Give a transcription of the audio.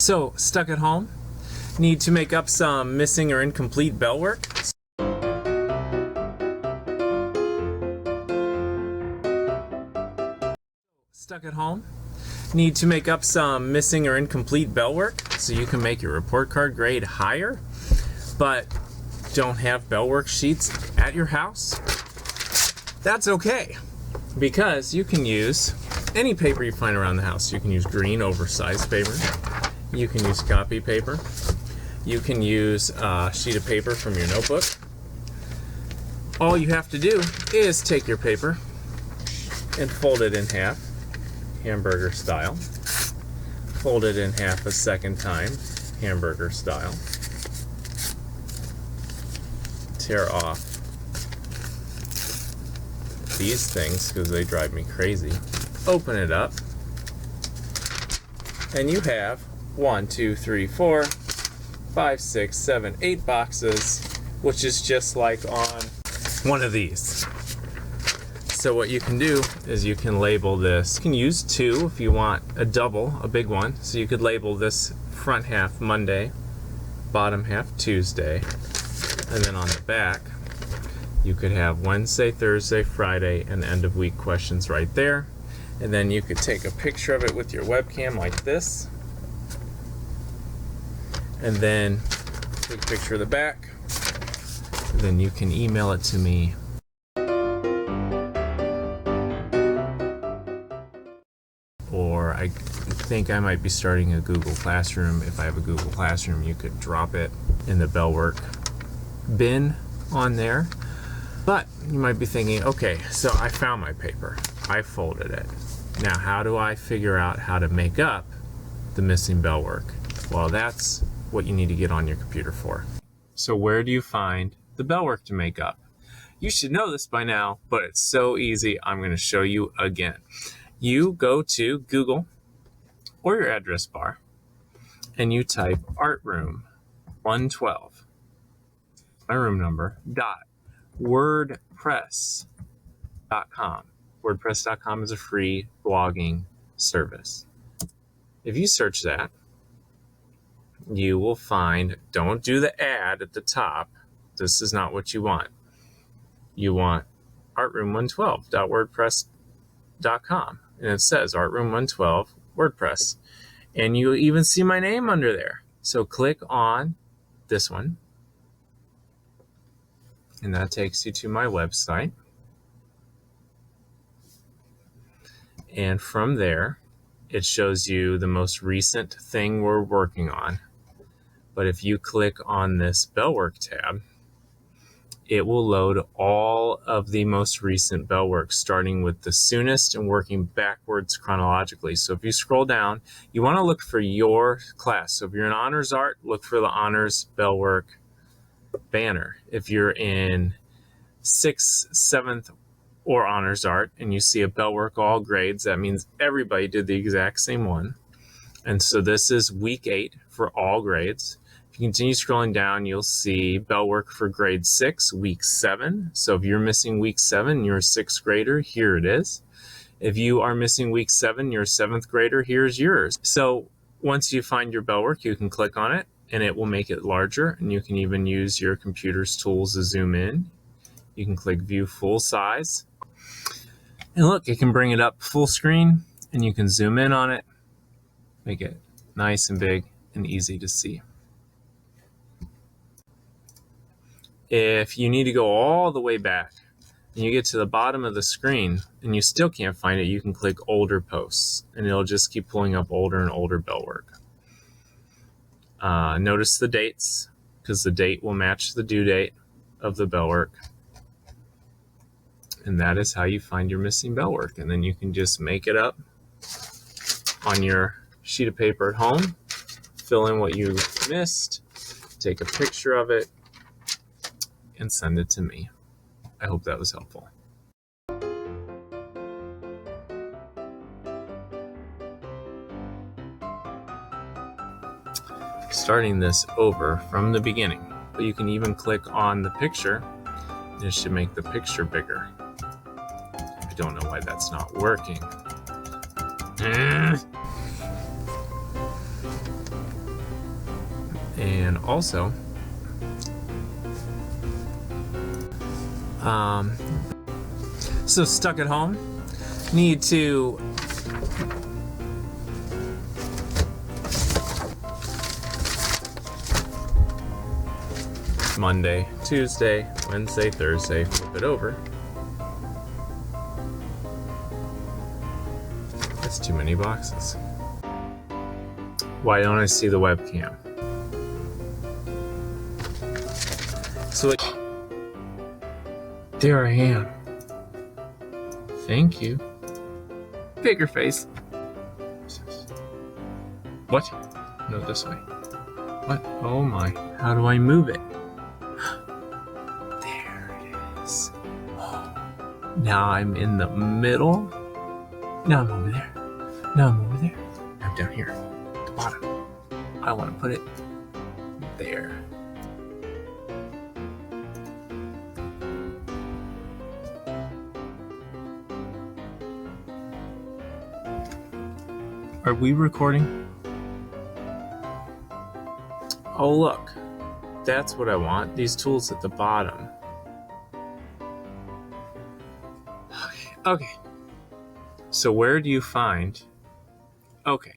So, stuck at home? Need to make up some missing or incomplete Bellwork? Stuck at home? Need to make up some missing or incomplete Bellwork so you can make your report card grade higher, but don't have Bellwork sheets at your house? That's okay, because you can use any paper you find around the house. You can use green oversized paper. You can use copy paper. You can use a sheet of paper from your notebook. All you have to do is take your paper and fold it in half, hamburger style. Fold it in half a second time, hamburger style. Tear off these things because they drive me crazy. Open it up, and you have 1, 2, 3, 4, 5, 6, 7, 8 boxes, which is just like on one of these. So what you can do is you can label this. You can use 2 if you want a double, a big one. So you could label this front half Monday, bottom half Tuesday, and then on the back you could have Wednesday, Thursday, Friday, and end of week questions right there. And then you could take a picture of it with your webcam like this, and then take a picture of the back, and then you can email it to me. Or I think I might be starting a Google Classroom. If I have a Google Classroom, you could drop it in the Bellwork bin on there. But you might be thinking, okay, so I found my paper. I folded it. Now, how do I figure out how to make up the missing Bellwork? Well, that's what you need to get on your computer for. So where do you find the Bellwork to make up? You should know this by now, but it's so easy. I'm going to show you again. You go to Google or your address bar, and you type artroom 112, my room number, .wordpress.com. WordPress.com is a free blogging service. If you search that, you will find, don't do the ad at the top. This is not what you want. You want artroom112.wordpress.com. And it says artroom112 WordPress. And you even see my name under there. So click on this one. And that takes you to my website. And from there, it shows you the most recent thing we're working on. But if you click on this Bellwork tab, it will load all of the most recent Bellwork, starting with the soonest and working backwards chronologically. So if you scroll down, you want to look for your class. So if you're in Honors Art, look for the Honors Bellwork banner. If you're in 6th, 7th, or Honors Art, and you see a Bellwork all grades, that means everybody did the exact same one. And so this is week 8 for all grades. If you continue scrolling down, you'll see Bellwork for grade 6, week 7. So if you're missing week 7, you're a 6th grader, here it is. If you are missing week 7, you're a 7th grader, here's yours. So once you find your Bellwork, you can click on it and it will make it larger, and you can even use your computer's tools to zoom in. You can click view full size. And look, it can bring it up full screen, and you can zoom in on it, make it nice and big and easy to see. If you need to go all the way back and you get to the bottom of the screen and you still can't find it, you can click older posts, and it'll just keep pulling up older and older Bellwork. Notice the dates, because the date will match the due date of the Bellwork. And that is how you find your missing Bellwork. And then you can just make it up on your sheet of paper at home, fill in what you missed, take a picture of it, and send it to me. I hope that was helpful. Starting this over from the beginning, but you can even click on the picture, and it should make the picture bigger. I don't know why that's not working. And also, so stuck at home, need to Monday, Tuesday, Wednesday, Thursday, flip it over. That's too many boxes. Why don't I see the webcam? So there I am. Thank you. Bigger face. What? No, this way. What? Oh my. How do I move it? There it is. Now I'm in the middle. Now I'm over there. Now I'm over there. I'm down here at the bottom. I want to put it there. Are we recording? Oh, look. That's what I want. These tools at the bottom. Okay. So where do you find... Okay.